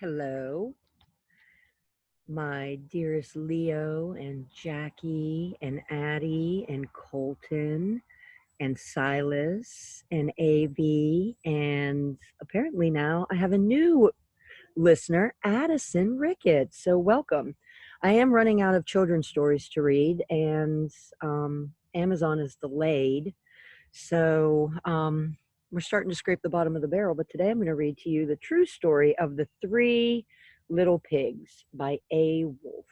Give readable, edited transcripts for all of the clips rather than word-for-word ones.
Hello, my dearest Leo and Jackie and Addie and Colton and Silas and AV. And apparently now I have a new listener, Addison Ricketts. So welcome. I am running out of children's stories to read, and Amazon is delayed. So we're starting to scrape the bottom of the barrel. But today I'm going to read to you the true story of the Three Little Pigs by A. Wolf.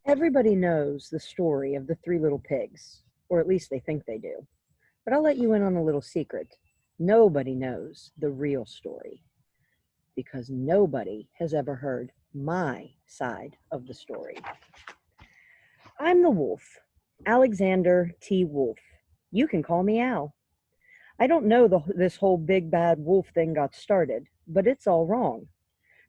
Everybody knows the story of the Three Little Pigs, or at least they think they do. But I'll let you in on a little secret. Nobody knows the real story because nobody has ever heard my side of the story. I'm the wolf, Alexander T. Wolf. You can call me Al. I don't know this whole big bad wolf thing got started, but it's all wrong.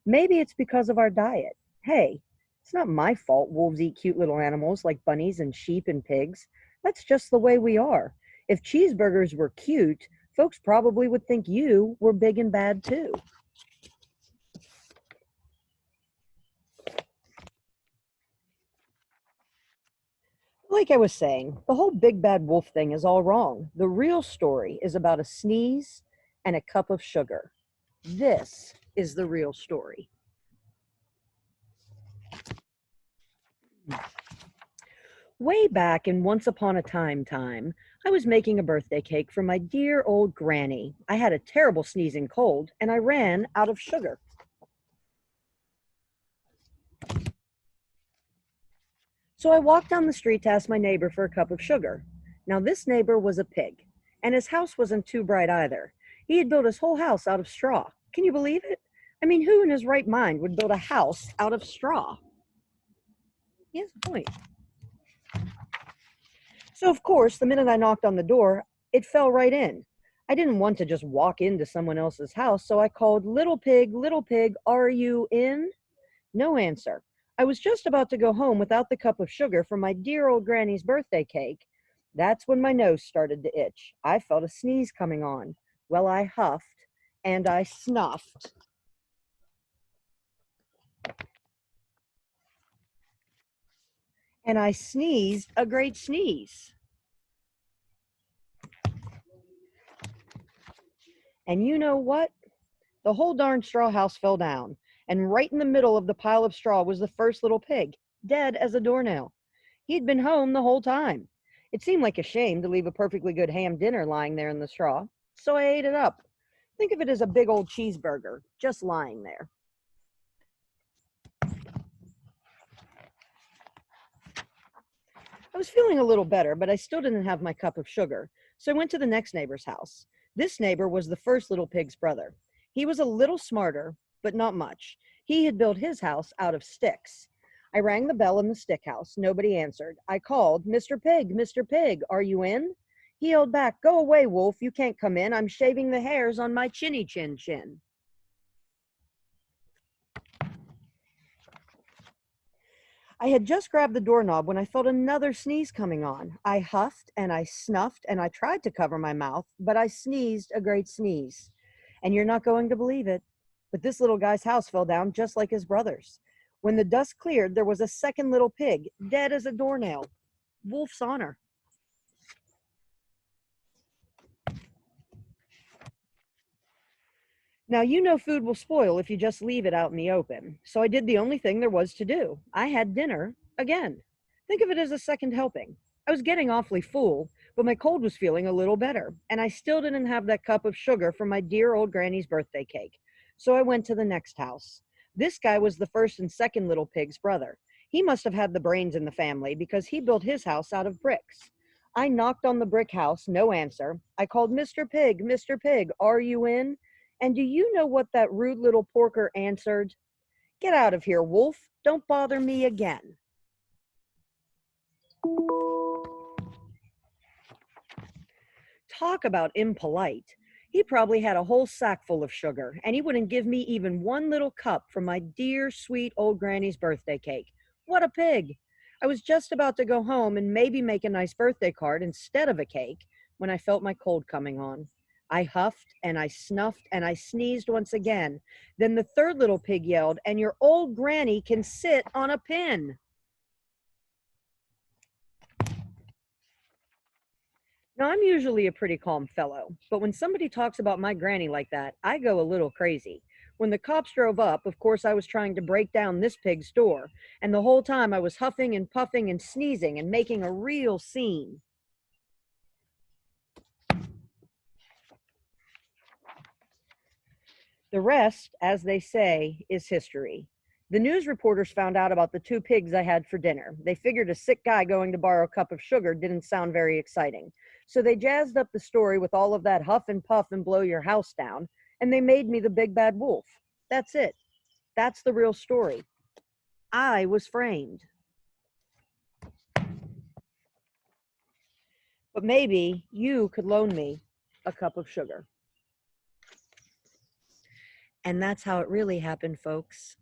Maybe it's because of our diet. Hey, it's not my fault wolves eat cute little animals like bunnies and sheep and pigs. That's just the way we are. If cheeseburgers were cute, folks probably would think you were big and bad too. Like I was saying, the whole big bad wolf thing is all wrong. The real story is about a sneeze and a cup of sugar. This is the real story. Way back in Once Upon a Time, I was making a birthday cake for my dear old granny. I had a terrible sneezing cold and I ran out of sugar. So I walked down the street to ask my neighbor for a cup of sugar. Now, this neighbor was a pig, and his house wasn't too bright either. He had built his whole house out of straw. Can you believe it? I mean, who in his right mind would build a house out of straw? He has a point. So, of course, the minute I knocked on the door, it fell right in. I didn't want to just walk into someone else's house, so I called, Little pig, are you in? No answer. I was just about to go home without the cup of sugar for my dear old granny's birthday cake. That's when my nose started to itch. I felt a sneeze coming on. Well, I huffed and I snuffed. And I sneezed a great sneeze. And you know what? The whole darn straw house fell down, and right in the middle of the pile of straw was the first little pig, dead as a doornail. He'd been home the whole time. It seemed like a shame to leave a perfectly good ham dinner lying there in the straw, so I ate it up. Think of it as a big old cheeseburger, just lying there. I was feeling a little better, but I still didn't have my cup of sugar, so I went to the next neighbor's house. This neighbor was the first little pig's brother. He was a little smarter, but not much. He had built his house out of sticks. I rang the bell in the stick house. Nobody answered. I called, Mr. Pig, are you in? He yelled back, Go away, Wolf, you can't come in. I'm shaving the hairs on my chinny chin chin. I had just grabbed the doorknob when I felt another sneeze coming on. I huffed and I snuffed and I tried to cover my mouth, but I sneezed a great sneeze. And you're not going to believe it, but this little guy's house fell down just like his brother's. When the dust cleared, there was a second little pig, dead as a doornail. Wolf's honor. Now, you know food will spoil if you just leave it out in the open. So I did the only thing there was to do. I had dinner again. Think of it as a second helping. I was getting awfully full, but my cold was feeling a little better, and I still didn't have that cup of sugar for my dear old granny's birthday cake. So I went to the next house. This guy was the first and second little pig's brother. He must have had the brains in the family because he built his house out of bricks. I knocked on the brick house, no answer. I called, Mr. Pig, are you in? And do you know what that rude little porker answered? Get out of here, Wolf. Don't bother me again. Talk about impolite. He probably had a whole sack full of sugar, and he wouldn't give me even one little cup from my dear, sweet old granny's birthday cake. What a pig! I was just about to go home and maybe make a nice birthday card instead of a cake when I felt my cold coming on. I huffed and I snuffed and I sneezed once again. Then the third little pig yelled, "And your old granny can sit on a pin." Now, I'm usually a pretty calm fellow, but when somebody talks about my granny like that, I go a little crazy. When the cops drove up, of course, I was trying to break down this pig's door, and the whole time I was huffing and puffing and sneezing and making a real scene. The rest, as they say, is history. The news reporters found out about the two pigs I had for dinner. They figured a sick guy going to borrow a cup of sugar didn't sound very exciting. So they jazzed up the story with all of that huff and puff and blow your house down, and they made me the big bad wolf. That's it. That's the real story. I was framed. But maybe you could loan me a cup of sugar. And that's how it really happened, folks.